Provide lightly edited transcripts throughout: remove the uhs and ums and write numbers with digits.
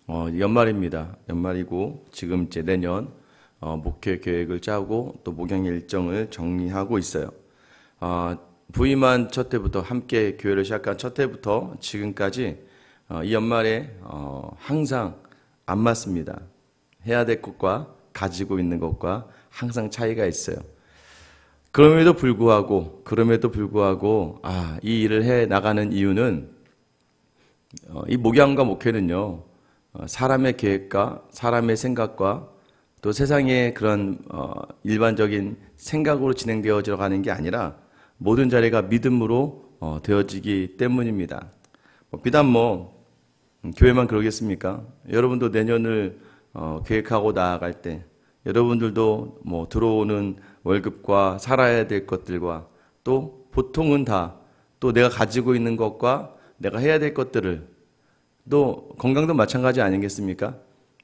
연말입니다. 연말이고 지금 이제 내년 목회 계획을 짜고 또 목양 일정을 정리하고 있어요. 부임한 첫 해부터 함께 교회를 시작한 첫 해부터 지금까지 이 연말에 항상 안 맞습니다. 해야 될 것과 가지고 있는 것과 항상 차이가 있어요. 그럼에도 불구하고 이 일을 해 나가는 이유는 이 목양과 목회는요, 사람의 계획과 사람의 생각과 또 세상의 그런 일반적인 생각으로 진행되어져 가는 게 아니라 모든 자리가 믿음으로 되어지기 때문입니다. 비단 교회만 그러겠습니까? 여러분도 내년을 계획하고 나아갈 때 여러분들도 들어오는 월급과 살아야 될 것들과 또 보통은 다 또 내가 가지고 있는 것과 내가 해야 될 것들을 또 건강도 마찬가지 아니겠습니까?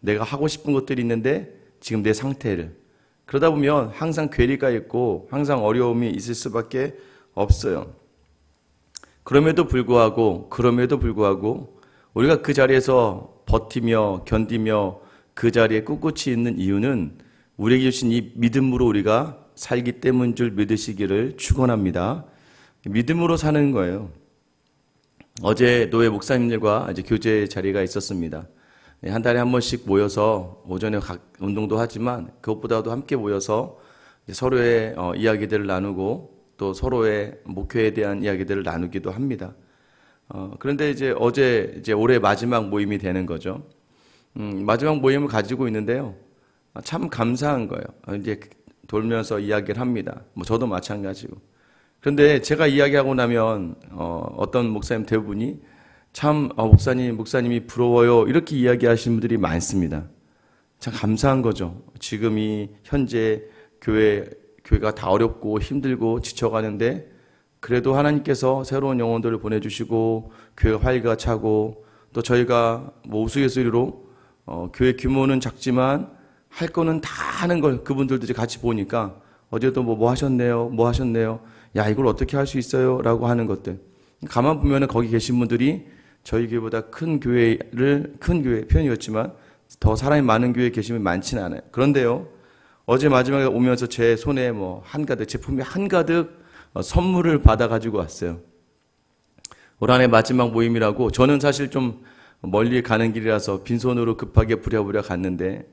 내가 하고 싶은 것들이 있는데 지금 내 상태를 그러다 보면 항상 괴리가 있고 항상 어려움이 있을 수밖에 없어요. 그럼에도 불구하고 우리가 그 자리에서 버티며 견디며 그 자리에 꿋꿋이 있는 이유는 우리에게 주신 이 믿음으로 우리가 살기 때문인 줄 믿으시기를 축원합니다. 믿음으로 사는 거예요. 어제 노예 목사님들과 이제 교제 자리가 있었습니다. 한 달에 한 번씩 모여서 오전에 운동도 하지만 그것보다도 함께 모여서 서로의 이야기들을 나누고 또 서로의 목회에 대한 이야기들을 나누기도 합니다. 그런데 이제 어제 올해 마지막 모임이 되는 거죠. 마지막 모임을 가지고 있는데요. 참 감사한 거예요. 이제 돌면서 이야기를 합니다. 저도 마찬가지고. 그런데 제가 이야기하고 나면 어떤 목사님 대부분이 참 목사님이 부러워요 이렇게 이야기하시는 분들이 많습니다. 참 감사한 거죠. 지금 이 현재 교회가 다 어렵고 힘들고 지쳐가는데 그래도 하나님께서 새로운 영혼들을 보내주시고 교회가 활기가 차고 또 저희가 우스갯소리로 교회 규모는 작지만 할 거는 다 하는 걸 그분들도 이제 같이 보니까 어제도 뭐 하셨네요. 야, 이걸 어떻게 할 수 있어요? 라고 하는 것들. 가만 보면은 거기 계신 분들이 저희 교회보다 큰 교회 표현이었지만 더 사람이 많은 교회에 계시면 많지는 않아요. 그런데요, 어제 마지막에 오면서 제 손에 제품이 한가득 선물을 받아가지고 왔어요. 올 한해 마지막 모임이라고 저는 사실 좀 멀리 가는 길이라서 빈손으로 급하게 부랴부랴 갔는데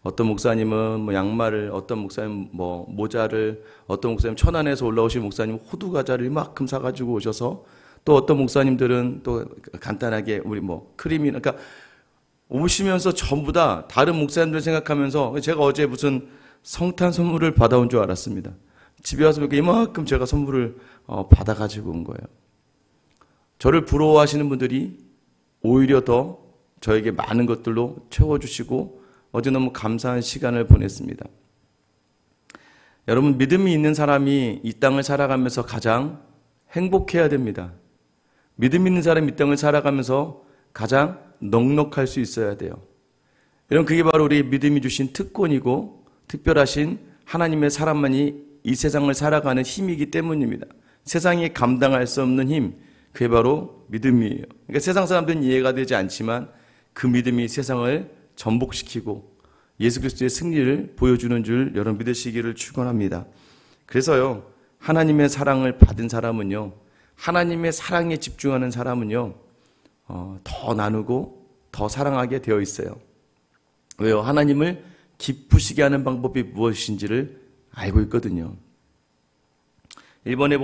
어떤 목사님은 양말을, 어떤 목사님 모자를, 어떤 목사님 천안에서 올라오신 목사님 호두 과자를 이만큼 사가지고 오셔서 또 어떤 목사님들은 또 간단하게 우리 크림이나 그러니까 오시면서 전부 다 다른 목사님들 생각하면서 제가 어제 무슨 성탄 선물을 받아온 줄 알았습니다. 집에 와서 이만큼 제가 선물을 받아가지고 온 거예요. 저를 부러워하시는 분들이 오히려 더 저에게 많은 것들로 채워주시고 어제 너무 감사한 시간을 보냈습니다. 여러분, 믿음이 있는 사람이 이 땅을 살아가면서 가장 행복해야 됩니다. 믿음 있는 사람이 이 땅을 살아가면서 가장 넉넉할 수 있어야 돼요. 여러분, 그게 바로 우리 믿음이 주신 특권이고 특별하신 하나님의 사람만이 이 세상을 살아가는 힘이기 때문입니다. 세상이 감당할 수 없는 힘, 그게 바로 믿음이에요. 그러니까 세상 사람들은 이해가 되지 않지만 그 믿음이 세상을 전복시키고 예수 그리스도의 승리를 보여주는 줄 여러분 믿으시기를 축원합니다. 그래서요, 하나님의 사랑을 받은 사람은요, 하나님의 사랑에 집중하는 사람은요, 더 나누고 더 사랑하게 되어 있어요. 왜요? 하나님을 기쁘시게 하는 방법이 무엇인지를 알고 있거든요. 1절에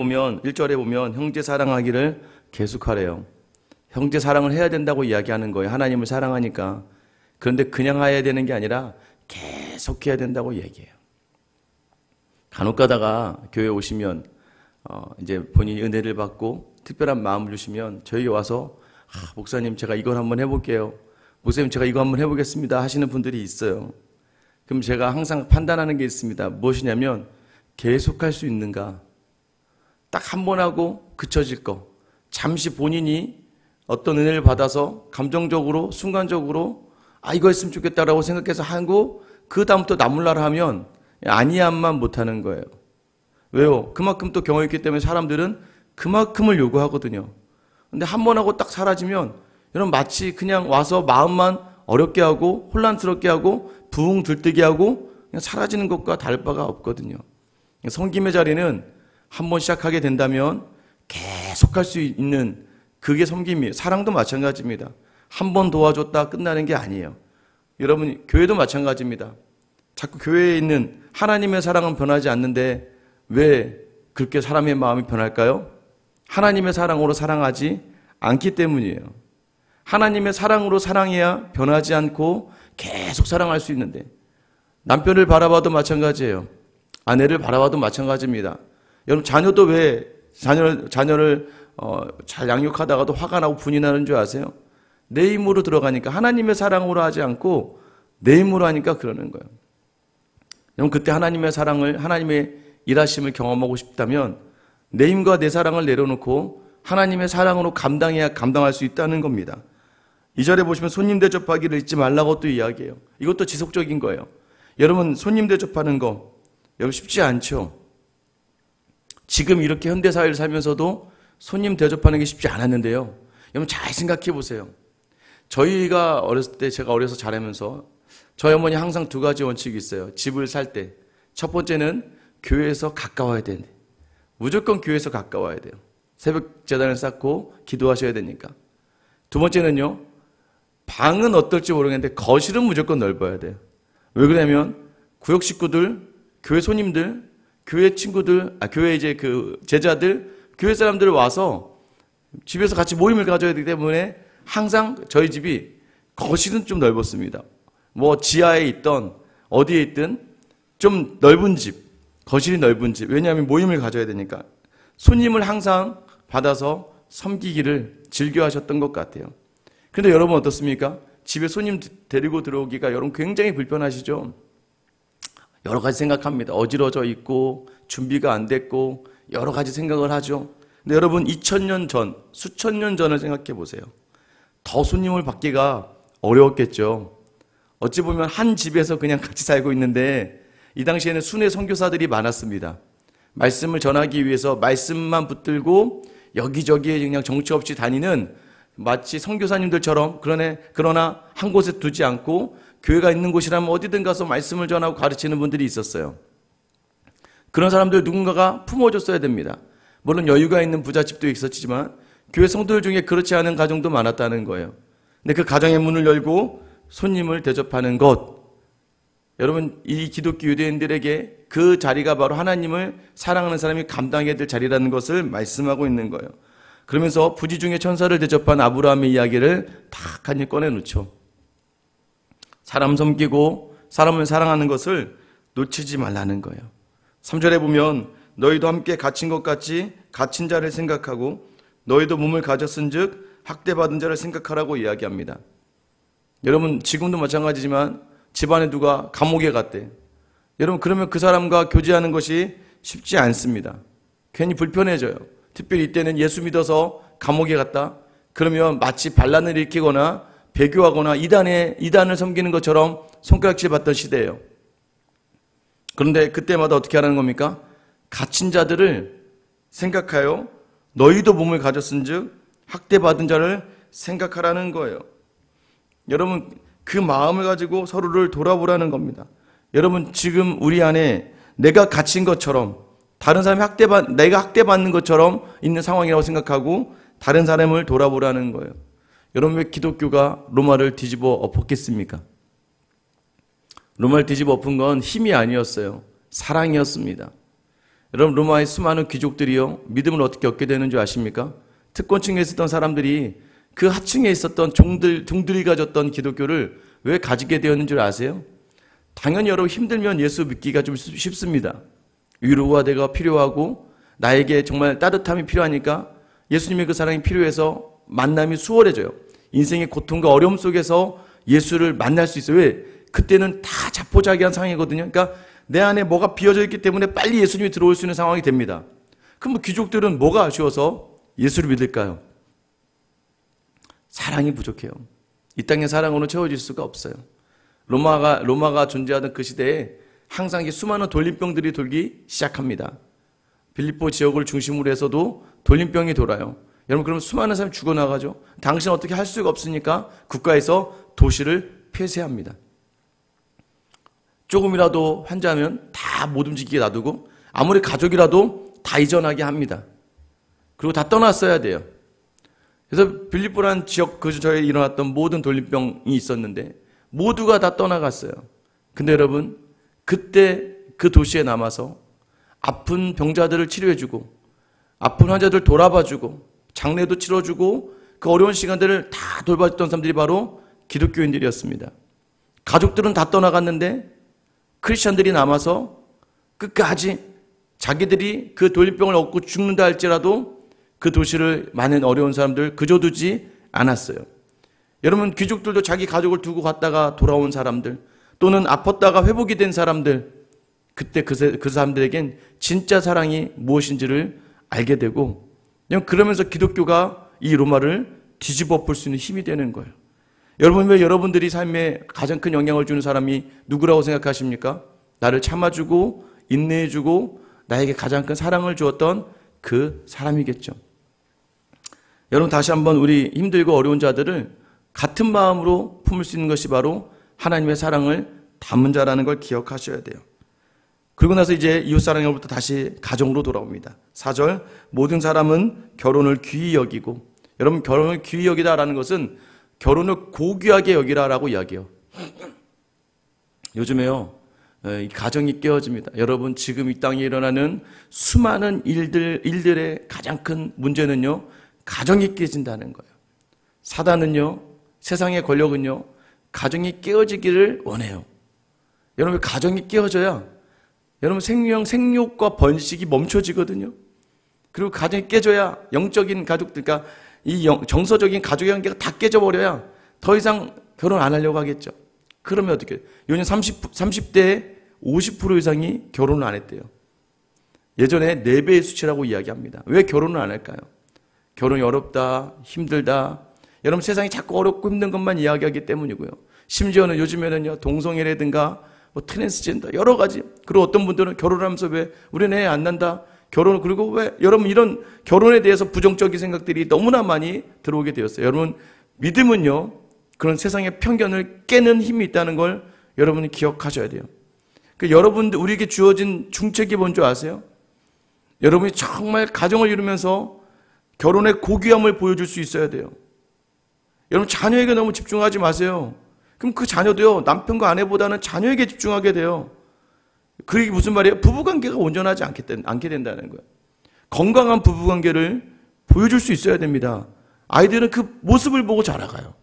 보면 형제 사랑하기를 계속하래요. 형제 사랑을 해야 된다고 이야기하는 거예요. 하나님을 사랑하니까. 그런데 그냥 해야 되는 게 아니라 계속 해야 된다고 얘기해요. 간혹 가다가 교회 오시면 이제 본인이 은혜를 받고 특별한 마음을 주시면 저에게 와서 목사님 제가 이걸 한번 해볼게요. 목사님 제가 이거 한번 해보겠습니다 하시는 분들이 있어요. 그럼 제가 항상 판단하는 게 있습니다. 무엇이냐면 계속할 수 있는가. 딱 한 번 하고 그쳐질 거. 잠시 본인이 어떤 은혜를 받아서 감정적으로 순간적으로 이거 했으면 좋겠다라고 생각해서 하고 그 다음부터 나몰라라 하면 아니야만 못하는 거예요. 왜요? 그만큼 또 경험이 있기 때문에 사람들은 그만큼을 요구하거든요. 근데 한 번 하고 딱 사라지면 여러분 마치 그냥 와서 마음만 어렵게 하고 혼란스럽게 하고 부흥 들뜨게 하고 그냥 사라지는 것과 다를 바가 없거든요. 섬김의 자리는 한번 시작하게 된다면 계속할 수 있는 그게 섬김이에요. 사랑도 마찬가지입니다. 한 번 도와줬다 끝나는 게 아니에요. 여러분, 교회도 마찬가지입니다. 자꾸 교회에 있는 하나님의 사랑은 변하지 않는데 왜 그렇게 사람의 마음이 변할까요? 하나님의 사랑으로 사랑하지 않기 때문이에요. 하나님의 사랑으로 사랑해야 변하지 않고 계속 사랑할 수 있는데, 남편을 바라봐도 마찬가지예요. 아내를 바라봐도 마찬가지입니다. 여러분, 자녀도 왜 자녀를 잘 양육하다가도 화가 나고 분이 나는 줄 아세요? 내 힘으로 들어가니까, 하나님의 사랑으로 하지 않고 내 힘으로 하니까 그러는 거예요. 여러분, 그때 하나님의 사랑을, 하나님의 일하심을 경험하고 싶다면 내 힘과 내 사랑을 내려놓고 하나님의 사랑으로 감당해야 감당할 수 있다는 겁니다. 2절에 보시면 손님 대접하기를 잊지 말라고 또 이야기해요. 이것도 지속적인 거예요. 여러분, 손님 대접하는 거 여러분 쉽지 않죠? 지금 이렇게 현대사회를 살면서도 손님 대접하는 게 쉽지 않았는데요. 여러분 잘 생각해 보세요. 저희가 어렸을 때, 제가 어려서 자라면서 저희 어머니 항상 두 가지 원칙이 있어요. 집을 살 때. 첫 번째는 교회에서 가까워야 되는데, 무조건 교회에서 가까워야 돼요. 새벽 제단을 쌓고 기도하셔야 되니까. 두 번째는요, 방은 어떨지 모르겠는데 거실은 무조건 넓어야 돼요. 왜 그러냐면 구역 식구들, 교회 손님들, 교회 친구들, 교회 이제 그 제자들, 교회 사람들 와서 집에서 같이 모임을 가져야 되기 때문에 항상 저희 집이 거실은 좀 넓었습니다. 뭐 지하에 있던 어디에 있든 좀 넓은 집, 거실이 넓은 집. 왜냐하면 모임을 가져야 되니까. 손님을 항상 받아서 섬기기를 즐겨 하셨던 것 같아요. 그런데 여러분 어떻습니까? 집에 손님 데리고 들어오기가 여러분 굉장히 불편하시죠? 여러 가지 생각합니다. 어지러져 있고 준비가 안 됐고 여러 가지 생각을 하죠. 근데 여러분 2000년 전, 수천 년 전을 생각해 보세요. 더 손님을 받기가 어려웠겠죠. 어찌 보면 한 집에서 그냥 같이 살고 있는데 이 당시에는 순회 선교사들이 많았습니다. 말씀을 전하기 위해서 말씀만 붙들고 여기저기에 그냥 정처 없이 다니는 마치 선교사님들처럼, 그러나 한 곳에 두지 않고 교회가 있는 곳이라면 어디든 가서 말씀을 전하고 가르치는 분들이 있었어요. 그런 사람들 누군가가 품어줬어야 됩니다. 물론 여유가 있는 부잣집도 있었지만 교회 성도들 중에 그렇지 않은 가정도 많았다는 거예요. 근데 그 가정의 문을 열고 손님을 대접하는 것, 여러분 이 기독교 유대인들에게 그 자리가 바로 하나님을 사랑하는 사람이 감당해야 될 자리라는 것을 말씀하고 있는 거예요. 그러면서 부지 중에 천사를 대접한 아브라함의 이야기를 탁 한 입 꺼내놓죠. 사람 섬기고 사람을 사랑하는 것을 놓치지 말라는 거예요. 3절에 보면 너희도 함께 갇힌 것 같이 갇힌 자를 생각하고 너희도 몸을 가졌은 즉 학대받은 자를 생각하라고 이야기합니다. 여러분 지금도 마찬가지지만 집안에 누가 감옥에 갔대. 여러분 그러면 그 사람과 교제하는 것이 쉽지 않습니다. 괜히 불편해져요. 특별히 이때는 예수 믿어서 감옥에 갔다. 그러면 마치 반란을 일으키거나 배교하거나 이단을 섬기는 것처럼 손가락질 받던 시대예요. 그런데 그때마다 어떻게 하라는 겁니까? 갇힌 자들을 생각하여 너희도 몸을 가졌은즉 학대받은 자를 생각하라는 거예요. 여러분 그 마음을 가지고 서로를 돌아보라는 겁니다. 여러분 지금 우리 안에 내가 갇힌 것처럼 다른 사람이 내가 학대받는 것처럼 있는 상황이라고 생각하고 다른 사람을 돌아보라는 거예요. 여러분 왜 기독교가 로마를 뒤집어 엎었겠습니까? 로마를 뒤집어 엎은 건 힘이 아니었어요. 사랑이었습니다. 여러분 로마의 수많은 귀족들이요 믿음을 어떻게 얻게 되는 줄 아십니까? 특권층에 있었던 사람들이 그 하층에 있었던 종들이 가졌던 기독교를 왜 가지게 되었는 줄 아세요? 당연히 여러분 힘들면 예수 믿기가 좀 쉽습니다. 위로와 대가 필요하고 나에게 정말 따뜻함이 필요하니까 예수님의 그 사랑이 필요해서 만남이 수월해져요. 인생의 고통과 어려움 속에서 예수를 만날 수 있어요. 왜? 그때는 다 자포자기한 상황이거든요. 그러니까 내 안에 뭐가 비어져 있기 때문에 빨리 예수님이 들어올 수 있는 상황이 됩니다. 그럼 귀족들은 뭐가 아쉬워서 예수를 믿을까요? 사랑이 부족해요. 이 땅의 사랑으로 채워질 수가 없어요. 로마가 존재하던 그 시대에 항상 수많은 돌림병들이 돌기 시작합니다. 빌립보 지역을 중심으로 해서도 돌림병이 돌아요. 여러분 그러면 수많은 사람이 죽어나가죠. 당신은 어떻게 할 수가 없으니까 국가에서 도시를 폐쇄합니다. 조금이라도 환자면 다 못 움직이게 놔두고 아무리 가족이라도 다 이전하게 합니다. 그리고 다 떠났어야 돼요. 그래서 빌립보라는 지역 근처에 일어났던 모든 돌림병이 있었는데 모두가 다 떠나갔어요. 근데 여러분, 그때 그 도시에 남아서 아픈 병자들을 치료해주고 아픈 환자들 돌아봐주고 장례도 치러주고 그 어려운 시간들을 다 돌봐줬던 사람들이 바로 기독교인들이었습니다. 가족들은 다 떠나갔는데 크리스천들이 남아서 끝까지 자기들이 그 돌림병을 얻고 죽는다 할지라도 그 도시를 많은 어려운 사람들 그저 두지 않았어요. 여러분, 귀족들도 자기 가족을 두고 갔다가 돌아온 사람들 또는 아팠다가 회복이 된 사람들, 그때 그 사람들에겐 진짜 사랑이 무엇인지를 알게 되고 그러면서 기독교가 이 로마를 뒤집어 엎을 수 있는 힘이 되는 거예요. 여러분, 왜 여러분들이 삶에 가장 큰 영향을 주는 사람이 누구라고 생각하십니까? 나를 참아주고 인내해주고 나에게 가장 큰 사랑을 주었던 그 사람이겠죠. 여러분, 다시 한번 우리 힘들고 어려운 자들을 같은 마음으로 품을 수 있는 것이 바로 하나님의 사랑을 담은 자라는 걸 기억하셔야 돼요. 그리고 나서 이제 이웃사랑으로부터 다시 가정으로 돌아옵니다. 4절, 모든 사람은 결혼을 귀히 여기고, 여러분, 결혼을 귀히 여기다라는 것은 결혼을 고귀하게 여기라라고 이야기해요. 요즘에요, 이 가정이 깨어집니다. 여러분, 지금 이 땅에 일어나는 수많은 일들의 가장 큰 문제는요, 가정이 깨진다는 거예요. 사단은요, 세상의 권력은요, 가정이 깨어지기를 원해요. 여러분, 가정이 깨어져야 여러분 생육과 번식이 멈춰지거든요. 그리고 가정이 깨져야 영적인 가족들, 그러니까 이 정서적인 가족의 관계가 다 깨져버려야 더 이상 결혼 안 하려고 하겠죠. 그러면 어떻게 해요? 요즘 30대에 50% 이상이 결혼을 안 했대요. 예전에 4배의 수치라고 이야기합니다. 왜 결혼을 안 할까요? 결혼이 어렵다, 힘들다. 여러분, 세상이 자꾸 어렵고 힘든 것만 이야기하기 때문이고요. 심지어는 요즘에는요, 동성애라든가 뭐 트랜스젠더 여러 가지. 그리고 어떤 분들은 결혼하면서 왜 우리는 애 안 난다. 결혼, 그리고 왜 여러분 이런 결혼에 대해서 부정적인 생각들이 너무나 많이 들어오게 되었어요. 여러분, 믿음은요, 그런 세상의 편견을 깨는 힘이 있다는 걸 여러분이 기억하셔야 돼요. 여러분들, 우리에게 주어진 중책이 뭔지 아세요? 여러분이 정말 가정을 이루면서 결혼의 고귀함을 보여줄 수 있어야 돼요. 여러분, 자녀에게 너무 집중하지 마세요. 그럼 그 자녀도요, 남편과 아내보다는 자녀에게 집중하게 돼요. 그게 무슨 말이에요? 부부관계가 온전하지 않게 된다는 거예요. 건강한 부부관계를 보여줄 수 있어야 됩니다. 아이들은 그 모습을 보고 자라가요.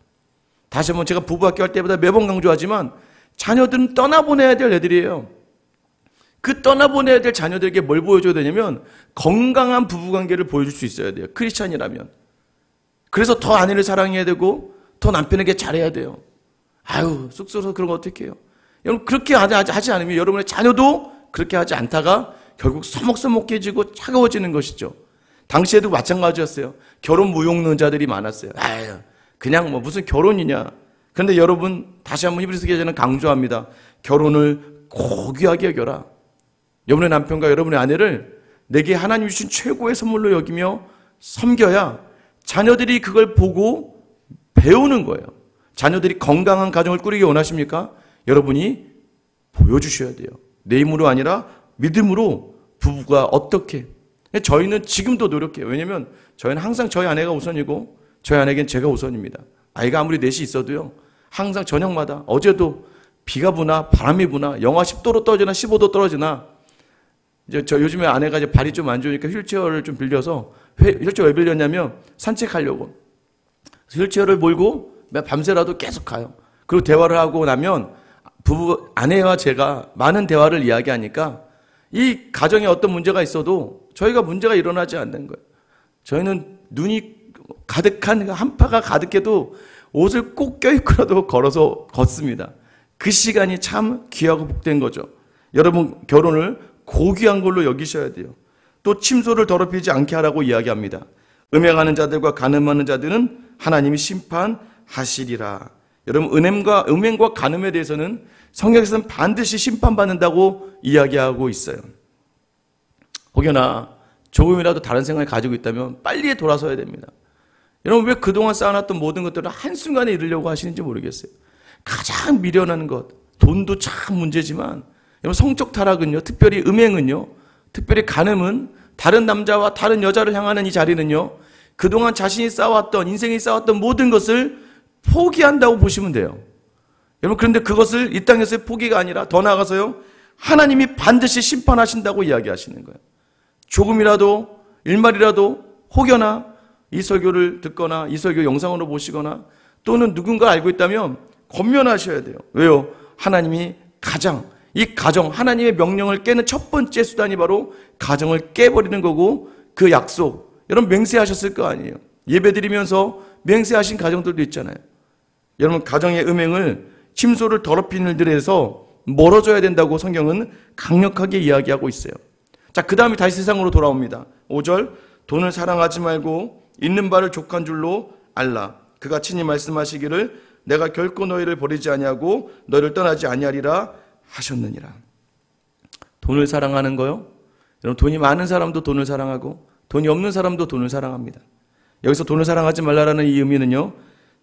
다시 한번 제가 부부학교 할 때보다 매번 강조하지만 자녀들은 떠나보내야 될 애들이에요. 그 떠나보내야 될 자녀들에게 뭘 보여줘야 되냐면 건강한 부부관계를 보여줄 수 있어야 돼요. 크리스찬이라면. 그래서 더 아내를 사랑해야 되고 더 남편에게 잘해야 돼요. 아유, 쑥스러워서 그런 거 어떻게 해요? 여러분, 그렇게 하지 않으면 여러분의 자녀도 그렇게 하지 않다가 결국 서먹서먹해지고 차가워지는 것이죠. 당시에도 마찬가지였어요. 결혼 무용론자들이 많았어요. 아유, 그냥 뭐 무슨 결혼이냐. 그런데 여러분, 다시 한번 히브리서 기자는 강조합니다. 결혼을 고귀하게 여겨라. 여러분의 남편과 여러분의 아내를 내게 하나님 주신 최고의 선물로 여기며 섬겨야 자녀들이 그걸 보고 배우는 거예요. 자녀들이 건강한 가정을 꾸리기 원하십니까? 여러분이 보여주셔야 돼요. 내 힘으로 아니라 믿음으로 부부가 어떻게. 저희는 지금도 노력해요. 왜냐하면 저희는 항상 저희 아내가 우선이고 저희 아내에겐 제가 우선입니다. 아이가 아무리 넷이 있어도요, 항상 저녁마다, 어제도 비가 부나 바람이 부나 영하 10도로 떨어지나 15도 떨어지나, 이제 저 요즘에 아내가 이제 발이 좀 안 좋으니까 휠체어를 좀 빌려서, 휠체어 왜 빌렸냐면 산책하려고. 휠체어를 몰고 밤새라도 계속 가요. 그리고 대화를 하고 나면 아내와 제가 많은 대화를 이야기하니까 이 가정에 어떤 문제가 있어도 저희가 문제가 일어나지 않는 거예요. 저희는 눈이 가득한 한파가 가득해도 옷을 꼭 껴입고라도 걸어서 걷습니다. 그 시간이 참 귀하고 복된 거죠. 여러분, 결혼을 고귀한 걸로 여기셔야 돼요. 또 침소를 더럽히지 않게 하라고 이야기합니다. 음행하는 자들과 간음하는 자들은 하나님이 심판하시리라. 여러분, 음행과 간음에 대해서는 성경에서는 반드시 심판받는다고 이야기하고 있어요. 혹여나 조금이라도 다른 생각을 가지고 있다면 빨리 돌아서야 됩니다. 여러분, 왜 그동안 쌓아놨던 모든 것들을 한순간에 이루려고 하시는지 모르겠어요. 가장 미련한 것, 돈도 참 문제지만 성적 타락은요, 특별히 음행은요, 특별히 간음은 다른 남자와 다른 여자를 향하는 이 자리는요, 그동안 자신이 쌓아왔던, 인생이 쌓아왔던 모든 것을 포기한다고 보시면 돼요. 여러분, 그런데 그것을 이 땅에서의 포기가 아니라 더 나아가서요, 하나님이 반드시 심판하신다고 이야기하시는 거예요. 조금이라도, 일말이라도 혹여나 이 설교를 듣거나 이 설교 영상으로 보시거나 또는 누군가 알고 있다면 권면하셔야 돼요. 왜요? 하나님이 이 가정, 하나님의 명령을 깨는 첫 번째 수단이 바로 가정을 깨버리는 거고, 그 약속, 여러분 맹세하셨을 거 아니에요. 예배 드리면서 맹세하신 가정들도 있잖아요. 여러분, 가정의 음행을, 침소를 더럽히는 일들에서 멀어져야 된다고 성경은 강력하게 이야기하고 있어요. 자, 그 다음에 다시 세상으로 돌아옵니다. 5절, 돈을 사랑하지 말고 있는 바를 족한 줄로 알라. 그가 친히 말씀하시기를 내가 결코 너희를 버리지 아니하고 너희를 떠나지 아니하리라 하셨느니라. 돈을 사랑하는 거요? 여러분, 돈이 많은 사람도 돈을 사랑하고 돈이 없는 사람도 돈을 사랑합니다. 여기서 돈을 사랑하지 말라라는 이 의미는요,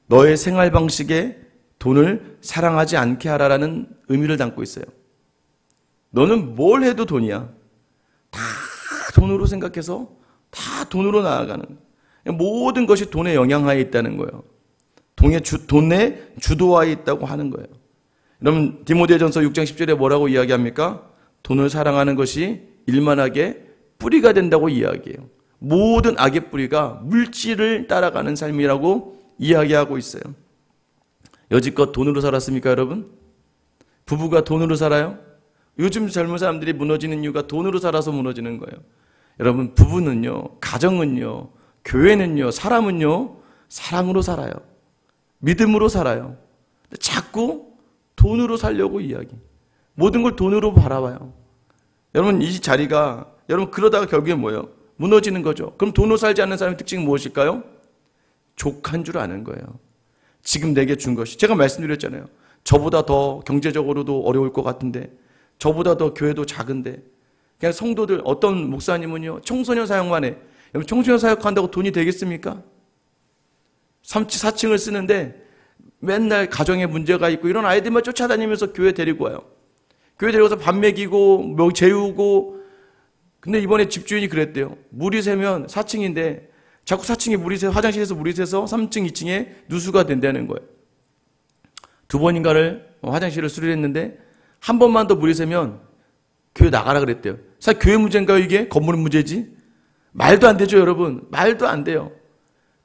너의 생활 방식에 돈을 사랑하지 않게 하라라는 의미를 담고 있어요. 너는 뭘 해도 돈이야. 다 돈으로 생각해서 다 돈으로 나아가는, 모든 것이 돈의 영향하에 있다는 거예요. 돈의 주도하에 있다고 하는 거예요. 여러분, 디모데전서 6장 10절에 뭐라고 이야기합니까? 돈을 사랑하는 것이 일만하게 뿌리가 된다고 이야기해요. 모든 악의 뿌리가 물질을 따라가는 삶이라고 이야기하고 있어요. 여지껏 돈으로 살았습니까, 여러분? 부부가 돈으로 살아요? 요즘 젊은 사람들이 무너지는 이유가 돈으로 살아서 무너지는 거예요. 여러분, 부부는요, 가정은요, 교회는요, 사람은요, 사랑으로 살아요. 믿음으로 살아요. 자꾸 돈으로 살려고 이야기. 모든 걸 돈으로 바라봐요. 여러분, 이 자리가, 여러분, 그러다가 결국에 뭐예요? 무너지는 거죠. 그럼 돈으로 살지 않는 사람의 특징은 무엇일까요? 족한 줄 아는 거예요. 지금 내게 준 것이, 제가 말씀드렸잖아요. 저보다 더 경제적으로도 어려울 것 같은데, 저보다 더 교회도 작은데, 그냥 성도들, 어떤 목사님은요, 청소년 사역만 해. 여러분, 청소년 사역한다고 돈이 되겠습니까? 4층을 쓰는데 맨날 가정에 문제가 있고 이런 아이들만 쫓아다니면서 교회 데리고 와요. 교회 데리고서 밥 먹이고 뭐 재우고. 근데 이번에 집주인이 그랬대요. 물이 새면 4층인데 자꾸 4층에 물이 새, 화장실에서 물이 새서 3층, 2층에 누수가 된다는 거예요. 2번인가를 화장실을 수리했는데 한 번만 더 물이 새면 교회 나가라 그랬대요. 사실 교회 문제인가요, 이게? 건물 문제지? 말도 안 되죠, 여러분. 말도 안 돼요.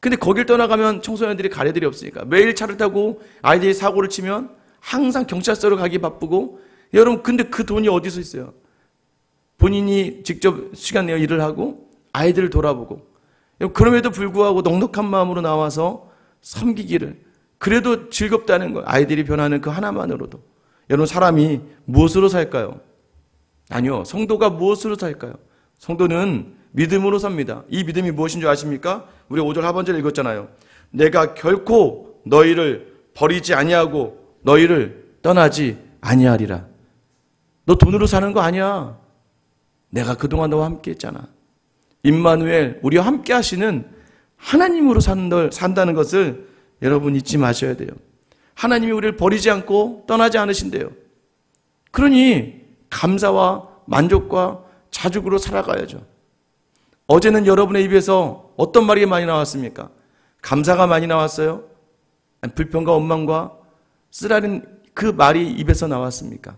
근데 거길 떠나가면 청소년들이 가래들이 없으니까 매일 차를 타고 아이들이 사고를 치면 항상 경찰서로 가기 바쁘고, 여러분, 근데 그 돈이 어디서 있어요? 본인이 직접 시간 내어 일을 하고 아이들을 돌아보고, 그럼에도 불구하고 넉넉한 마음으로 나와서 섬기기를, 그래도 즐겁다는 거예요. 아이들이 변하는 그 하나만으로도. 여러분, 사람이 무엇으로 살까요? 아니요, 성도가 무엇으로 살까요? 성도는 믿음으로 삽니다. 이 믿음이 무엇인 줄 아십니까? 우리 5절 하반절 읽었잖아요. 내가 결코 너희를 버리지 아니하고 너희를 떠나지 아니하리라. 너 돈으로 사는 거 아니야. 내가 그동안 너와 함께 했잖아. 임마누엘, 우리와 함께 하시는 하나님으로 산다는 것을 여러분 잊지 마셔야 돼요. 하나님이 우리를 버리지 않고 떠나지 않으신대요. 그러니 감사와 만족과 자족으로 살아가야죠. 어제는 여러분의 입에서 어떤 말이 많이 나왔습니까? 감사가 많이 나왔어요? 불평과 원망과 쓰라린 그 말이 입에서 나왔습니까?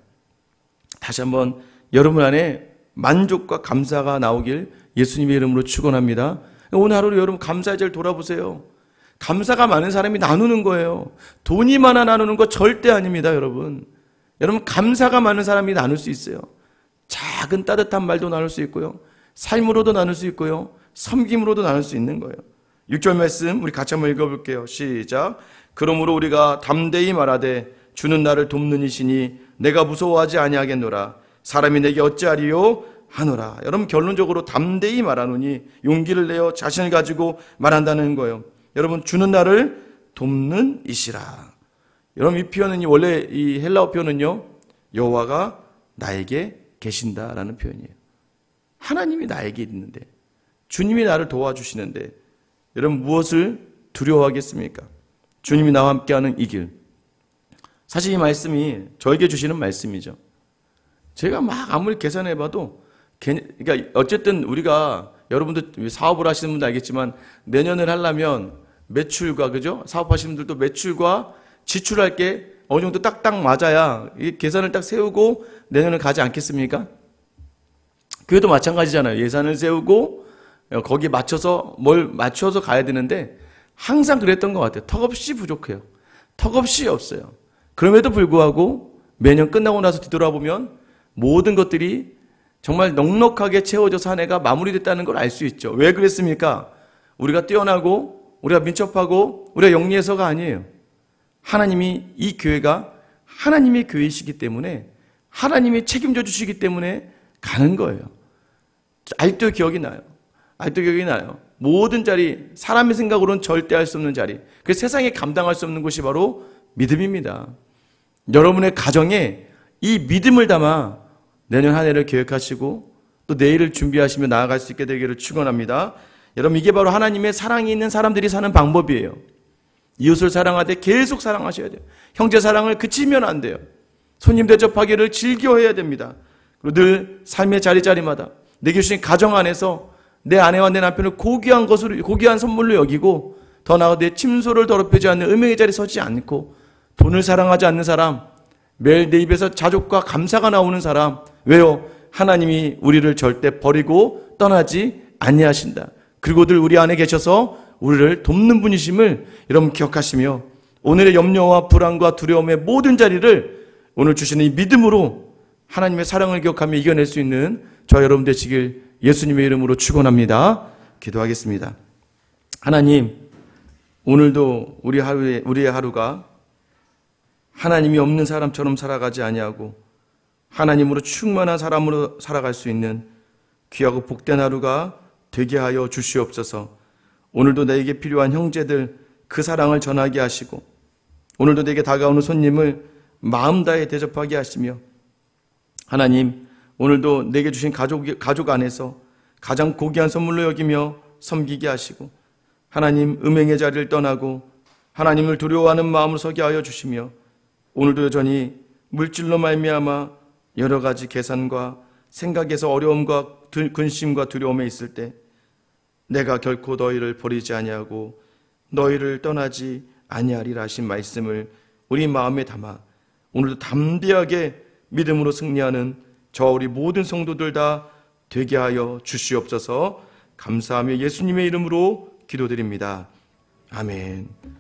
다시 한번 여러분 안에 만족과 감사가 나오길 예수님의 이름으로 축원합니다. 오늘 하루 여러분 감사의 절 돌아보세요. 감사가 많은 사람이 나누는 거예요. 돈이 많아 나누는 거 절대 아닙니다, 여러분. 여러분, 감사가 많은 사람이 나눌 수 있어요. 작은 따뜻한 말도 나눌 수 있고요. 삶으로도 나눌 수 있고요. 섬김으로도 나눌 수 있는 거예요. 6절 말씀 우리 같이 한번 읽어볼게요. 시작. 그러므로 우리가 담대히 말하되 주는 나를 돕는 이시니 내가 무서워하지 아니하겠노라. 사람이 내게 어찌하리요 하노라. 여러분, 결론적으로 담대히 말하노니 용기를 내어 자신을 가지고 말한다는 거예요. 여러분, 주는 나를 돕는 이시라. 여러분, 이 표현은 원래 이 헬라어 표현은요, 여호와가 나에게 계신다라는 표현이에요. 하나님이 나에게 있는데, 주님이 나를 도와주시는데, 여러분 무엇을 두려워하겠습니까? 주님이 나와 함께하는 이 길. 사실 이 말씀이 저에게 주시는 말씀이죠. 제가 막 아무리 계산해봐도 그러니까 어쨌든 우리가 여러분들 사업을 하시는 분도 알겠지만 내년을 하려면 매출과 그죠? 사업하시는 분들도 매출과 지출할 게 어느 정도 딱딱 맞아야 이 계산을 딱 세우고 내년을 가지 않겠습니까? 교회도 마찬가지잖아요. 예산을 세우고 거기에 맞춰서 뭘 맞춰서 가야 되는데 항상 그랬던 것 같아요. 턱없이 부족해요. 턱없이 없어요. 그럼에도 불구하고 매년 끝나고 나서 뒤돌아보면 모든 것들이 정말 넉넉하게 채워져서 한 해가 마무리됐다는 걸 알 수 있죠. 왜 그랬습니까? 우리가 뛰어나고 우리가 민첩하고 우리가 영리해서가 아니에요. 하나님이 이 교회가 하나님의 교회이시기 때문에 하나님이 책임져 주시기 때문에 가는 거예요. 아직도 기억이 나요. 아직도 기억이 나요. 모든 자리, 사람의 생각으로는 절대 할 수 없는 자리, 그 세상에 감당할 수 없는 것이 바로 믿음입니다. 여러분의 가정에 이 믿음을 담아 내년 한 해를 계획하시고 또 내일을 준비하시며 나아갈 수 있게 되기를 축원합니다. 여러분, 이게 바로 하나님의 사랑이 있는 사람들이 사는 방법이에요. 이웃을 사랑하되 계속 사랑하셔야 돼요. 형제 사랑을 그치면 안 돼요. 손님 대접하기를 즐겨해야 됩니다. 그리고 늘 삶의 자리자리마다 내게 주신 가정 안에서 내 아내와 내 남편을 고귀한 것으로, 고귀한 선물로 여기고 더 나아가 내 침소를 더럽히지 않는 음행의 자리에 서지 않고 돈을 사랑하지 않는 사람, 매일 내 입에서 자족과 감사가 나오는 사람. 왜요? 하나님이 우리를 절대 버리고 떠나지 아니하신다. 그리고 늘 우리 안에 계셔서 우리를 돕는 분이심을 여러분 기억하시며 오늘의 염려와 불안과 두려움의 모든 자리를 오늘 주시는 이 믿음으로 하나님의 사랑을 기억하며 이겨낼 수 있는 저 여러분 되시길 예수님의 이름으로 축원합니다. 기도하겠습니다. 하나님, 오늘도 우리의 하루가 하나님이 없는 사람처럼 살아가지 아니하고 하나님으로 충만한 사람으로 살아갈 수 있는 귀하고 복된 하루가 되게 하여 주시옵소서. 오늘도 내게 필요한 형제들 그 사랑을 전하게 하시고 오늘도 내게 다가오는 손님을 마음 다해 대접하게 하시며 하나님, 오늘도 내게 주신 가족 안에서 가장 고귀한 선물로 여기며 섬기게 하시고 하나님, 음행의 자리를 떠나고 하나님을 두려워하는 마음을 서게 하여 주시며 오늘도 여전히 물질로 말미암아 여러 가지 계산과 생각에서 어려움과 근심과 두려움에 있을 때 내가 결코 너희를 버리지 아니하고 너희를 떠나지 아니하리라 하신 말씀을 우리 마음에 담아 오늘도 담대하게 믿음으로 승리하는 저 우리 모든 성도들 다 되게 하여 주시옵소서. 감사하며 예수님의 이름으로 기도드립니다. 아멘.